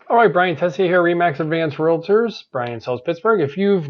All right, Brian Tessier here, Remax Advanced Realtors. Brian sells Pittsburgh. If you've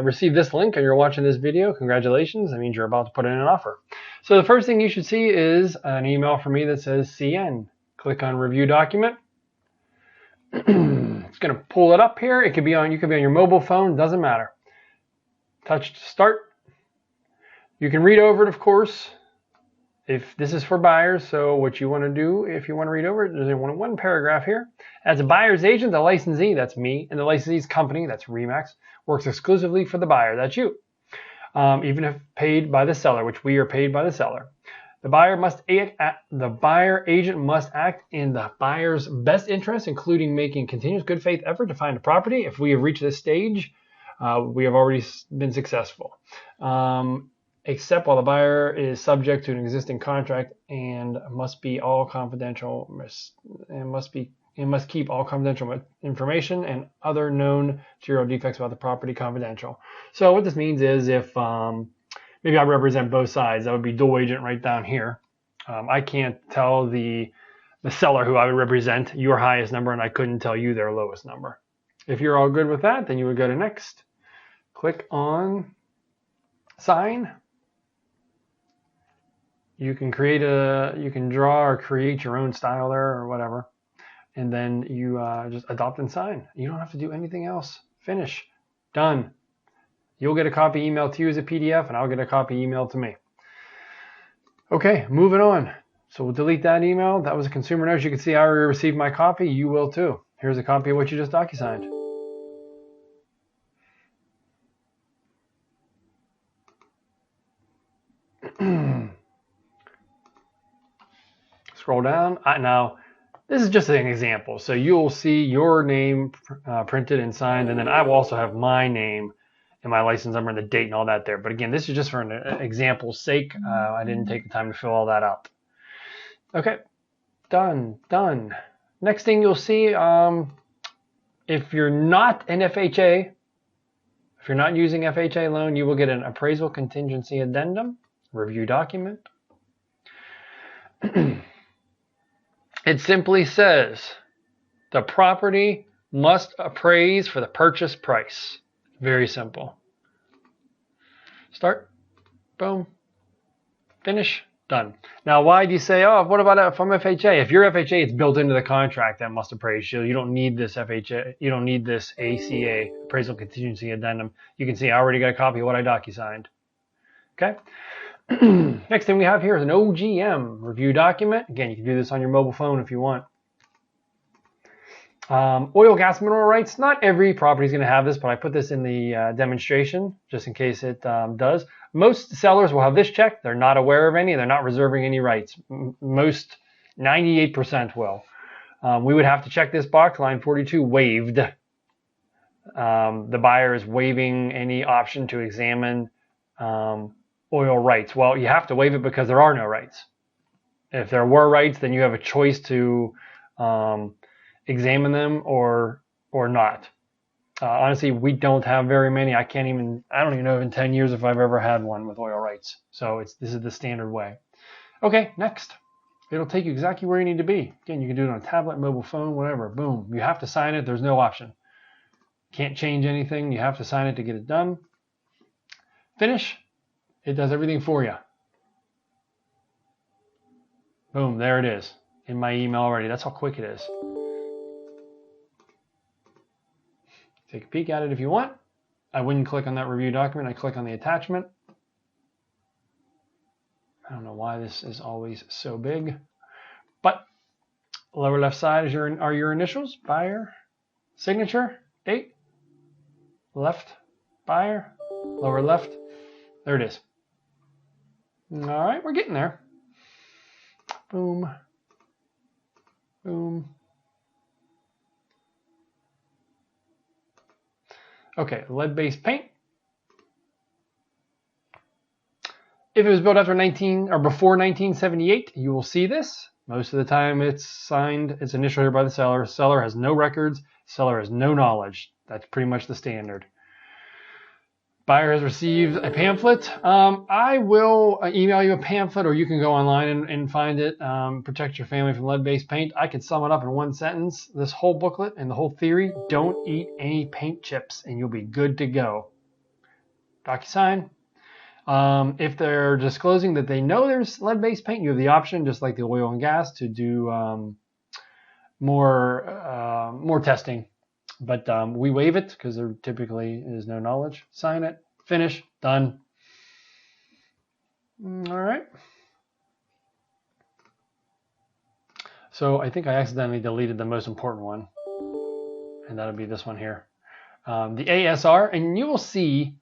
received this link and you're watching this video, congratulations. That means you're about to put in an offer. So the first thing you should see is an email from me that says CN. Click on Review Document. It's going to pull it up here. It could be on. You could be on your mobile phone. Doesn't matter. Touch Start. You can read over it, of course. If this is for buyers, so what you want to do, if you want to read over it, there's one paragraph here. As a buyer's agent, the licensee, that's me, and the licensee's company, that's Remax, works exclusively for the buyer, that's you. Even if paid by the seller, which we are paid by the seller. The buyer agent must act in the buyer's best interest, including making continuous good faith effort to find a property. If we have reached this stage, we have already been successful. Except while the buyer is subject to an existing contract and must be all confidential and must keep all confidential information and other known material defects about the property confidential. So what this means is if maybe I represent both sides, that would be dual agent right down here. I can't tell the seller who I would represent your highest number, and I couldn't tell you their lowest number. If you're all good with that, then you would go to next. Click on sign. You can draw or create your own style there or whatever. And then you just adopt and sign. You don't have to do anything else. Finish. Done. You'll get a copy emailed to you as a PDF, and I'll get a copy emailed to me. Okay, moving on. So we'll delete that email. That was a consumer notice. You can see I already received my copy. You will too. Here's a copy of what you just DocuSigned. Scroll down. Now, this is just an example. So you'll see your name printed and signed, and then I will also have my name and my license number and the date and all that there. But again, this is just for an example's sake. I didn't take the time to fill all that out. Okay, done. Next thing you'll see, if you're not an FHA, if you're not using FHA loan, you will get an appraisal contingency addendum, review document. It simply says the property must appraise for the purchase price. Very simple. Start. Boom. Finish. Done. Now, why do you say, oh, what about from FHA? If you're FHA, it's built into the contract that must appraise you. You don't need this FHA. You don't need this ACA, appraisal contingency addendum. You can see I already got a copy of what I DocuSigned. Okay. Next thing we have here is an OGM review document. Again, you can do this on your mobile phone if you want. Oil, gas, mineral rights. Not every property is going to have this, but I put this in the demonstration just in case it does. Most sellers will have this checked. They're not aware of any. They're not reserving any rights. Most, 98% will. We would have to check this box, line 42, waived. The buyer is waiving any option to examine oil rights. Well, you have to waive it because there are no rights. If there were rights, then you have a choice to examine them or not. Honestly, we don't have very many. I don't even know in 10 years if I've ever had one with oil rights. So this is the standard way. Okay, next. It'll take you exactly where you need to be. Again, you can do it on a tablet, mobile phone, whatever. Boom. You have to sign it. There's no option. Can't change anything. You have to sign it to get it done. Finish. It does everything for you. Boom, there it is in my email already. That's how quick it is. Take a peek at it if you want. I wouldn't click on that review document. I click on the attachment. I don't know why this is always so big, but lower left side are your initials, buyer, signature, date, left, buyer, lower left. There it is. All right, we're getting there. Boom. Boom. Okay, lead-based paint. If it was built after before 1978, you will see this. Most of the time it's signed, it's initialed here by the seller. Seller has no records, seller has no knowledge. That's pretty much the standard. Buyer has received a pamphlet. I will email you a pamphlet, or you can go online and find it. Protect your family from lead-based paint. I could sum it up in one sentence. This whole booklet and the whole theory: don't eat any paint chips, and you'll be good to go. DocuSign. If they're disclosing that they know there's lead-based paint, you have the option, just like the oil and gas, to do more testing. But we waive it because there typically is no knowledge. Sign it. Finish. Done. All right. So I think I accidentally deleted the most important one. And that'll be this one here. The ASR. And you will see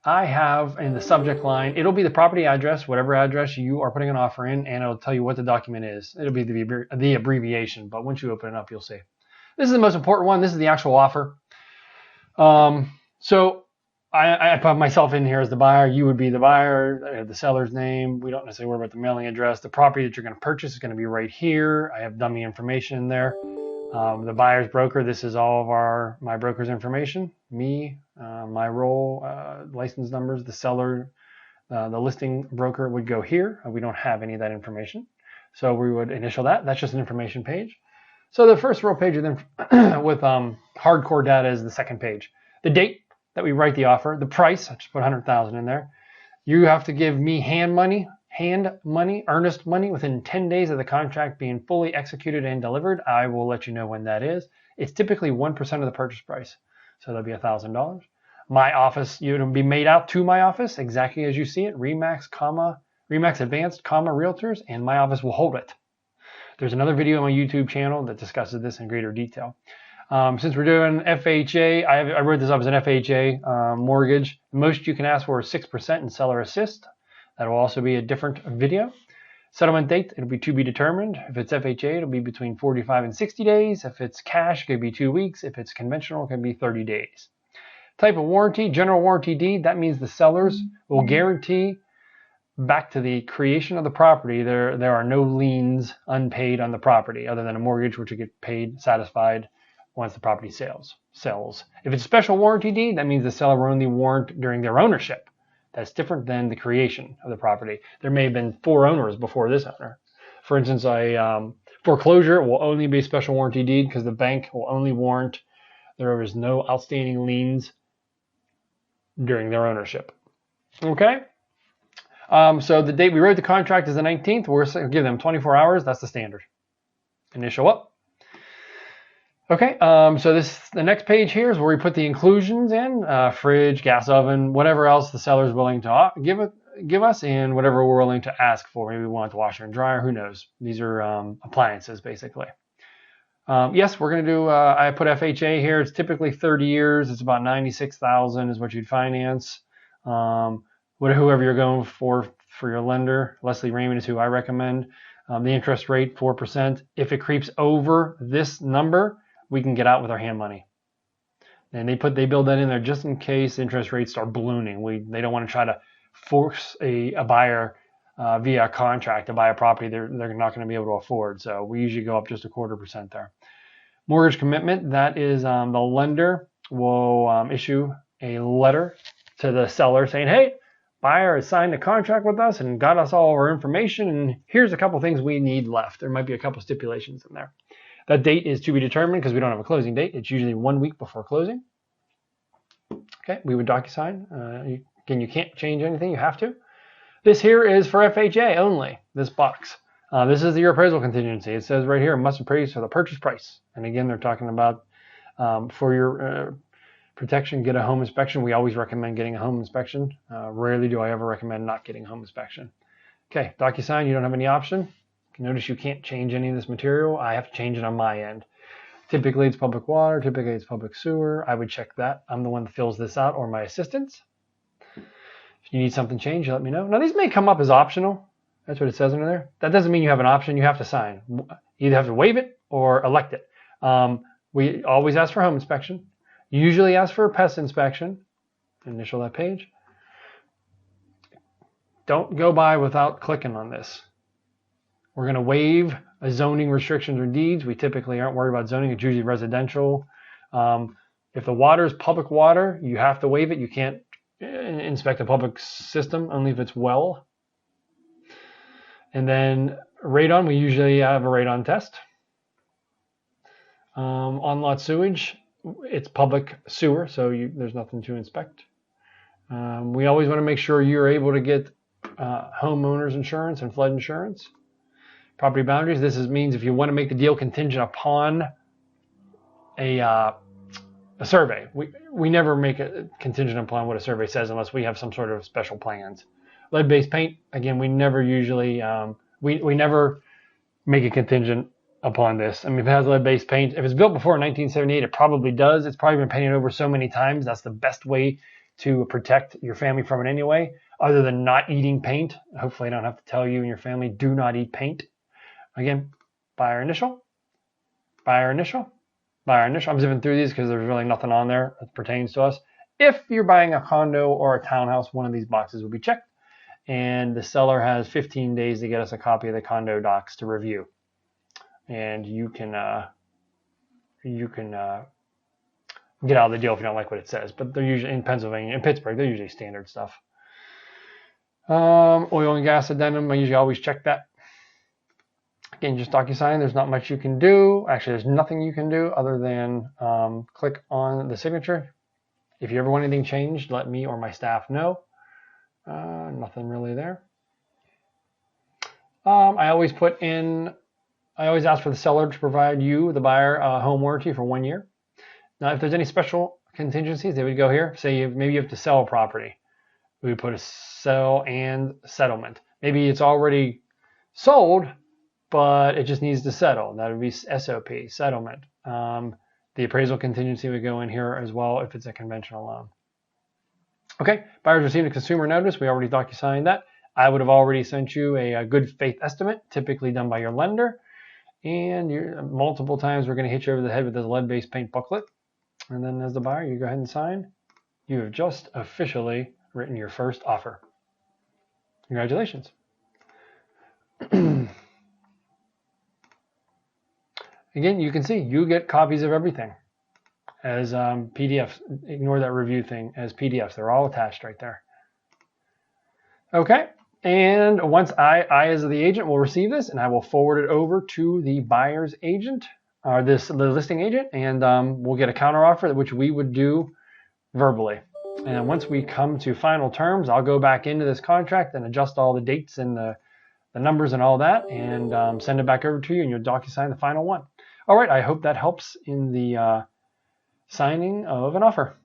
I have in the subject line, it'll be the property address, whatever address you are putting an offer in, and it'll tell you what the document is. It'll be the abbreviation, but once you open it up, you'll see. This is the most important one. This is the actual offer. So I put myself in here as the buyer. You would be the buyer. I have the seller's name. We don't necessarily worry about the mailing address. The property that you're going to purchase is going to be right here. I have dummy information in there. The buyer's broker, this is all of my broker's information. Me, my role, license numbers. The seller, the listing broker would go here. We don't have any of that information. So we would initial that. That's just an information page. So the first row page with hardcore data is the second page. The date that we write the offer, the price, I just put 100,000 in there. You have to give me hand money, earnest money within 10 days of the contract being fully executed and delivered. I will let you know when that is. It's typically 1% of the purchase price. So that'll be $1,000. My office, it'll be made out to my office exactly as you see it. Remax Advanced, Realtors, and my office will hold it. There's another video on my YouTube channel that discusses this in greater detail. Since we're doing FHA, I wrote this up as an FHA mortgage. Most you can ask for is 6% in seller assist. That will also be a different video. Settlement date, it'll be to be determined. If it's FHA, it'll be between 45 and 60 days. If it's cash, it could be 2 weeks. If it's conventional, it can be 30 days. Type of warranty, general warranty deed. That means the sellers will guarantee back to the creation of the property, there are no liens unpaid on the property other than a mortgage, which will get paid, satisfied once the property sells. If it's a special warranty deed, that means the seller will only warrant during their ownership. That's different than the creation of the property. There may have been 4 owners before this owner. For instance, a foreclosure will only be a special warranty deed because the bank will only warrant there is no outstanding liens during their ownership. Okay? So the date we wrote the contract is the 19th. We're going to give them 24 hours. That's the standard. Initial up. Okay, so the next page here is where we put the inclusions in, fridge, gas oven, whatever else the seller is willing to give us, and whatever we're willing to ask for. Maybe we want the washer and dryer, who knows. These are appliances, basically. Yes, we're going to do, I put FHA here. It's typically 30 years. It's about $96,000 is what you'd finance. Whoever you're going for your lender. Leslie Raymond is who I recommend. The interest rate, 4%. If it creeps over this number, we can get out with our hand money. And they build that in there just in case interest rates start ballooning. They don't want to try to force a buyer via a contract to buy a property they're not going to be able to afford. So we usually go up just 0.25% there. Mortgage commitment, that is the lender will issue a letter to the seller saying, hey, buyer has signed a contract with us and got us all our information, and here's a couple things we need left. There might be a couple stipulations in there. That date is to be determined because we don't have a closing date. It's usually 1 week before closing. Okay, we would DocuSign. Again, you can't change anything. You have to. This here is for FHA only, this box. This is your appraisal contingency. It says right here, must appraise for the purchase price. And again, they're talking about for your protection, get a home inspection. We always recommend getting a home inspection. Rarely do I ever recommend not getting a home inspection. Okay, DocuSign, you don't have any option. Notice you can't change any of this material. I have to change it on my end. Typically, it's public water. Typically, it's public sewer. I would check that. I'm the one that fills this out, or my assistants. If you need something changed, let me know. Now, these may come up as optional. That's what it says under there. That doesn't mean you have an option. You have to sign. You either have to waive it or elect it. We always ask for home inspection. Usually ask for a pest inspection. Initial that page. Don't go by without clicking on this. We're going to waive a zoning restrictions or deeds. We typically aren't worried about zoning. It's usually residential. If the water is public water, you have to waive it. You can't inspect the public system only if it's well. And then radon, we usually have a radon test. On-lot sewage, it's public sewer, so there's nothing to inspect. We always want to make sure you're able to get homeowners insurance and flood insurance. Property boundaries, this means if you want to make the deal contingent upon a survey. We never make it contingent upon what a survey says unless we have some sort of special plans. Lead-based paint, again, we never usually, we never make a contingent upon this. I mean, if it has lead-based paint, if it's built before 1978, it probably does. It's probably been painted over so many times. That's the best way to protect your family from it anyway, other than not eating paint. Hopefully I don't have to tell you and your family, do not eat paint. Again, buyer initial, buyer initial, buyer initial. I'm zipping through these because there's really nothing on there that pertains to us. If you're buying a condo or a townhouse, one of these boxes will be checked. And the seller has 15 days to get us a copy of the condo docs to review. And you can get out of the deal if you don't like what it says. But they're usually in Pennsylvania, in Pittsburgh, they're usually standard stuff. Oil and gas addendum, I usually always check that. Again, just DocuSign. There's not much you can do. Actually, there's nothing you can do other than click on the signature. If you ever want anything changed, let me or my staff know. Nothing really there. I always ask for the seller to provide you, the buyer, a home warranty for 1 year. Now, if there's any special contingencies, they would go here. Say maybe you have to sell a property. We would put a sell and settlement. Maybe it's already sold, but it just needs to settle. That would be SOP, settlement. The appraisal contingency would go in here as well if it's a conventional loan. Okay, buyers received a consumer notice. We already DocuSigned that. I would have already sent you a good faith estimate, typically done by your lender. And multiple times we're going to hit you over the head with this lead-based paint booklet. And then as the buyer, you go ahead and sign. You have just officially written your first offer. Congratulations. Again, you can see you get copies of everything as PDFs. Ignore that review thing as PDFs. They're all attached right there. Okay. And once I as the agent will receive this, and I will forward it over to the buyer's agent, or the listing agent, and we'll get a counteroffer, which we would do verbally. And once we come to final terms, I'll go back into this contract and adjust all the dates and the numbers and all that, and send it back over to you, and you'll DocuSign the final one. All right, I hope that helps in the signing of an offer.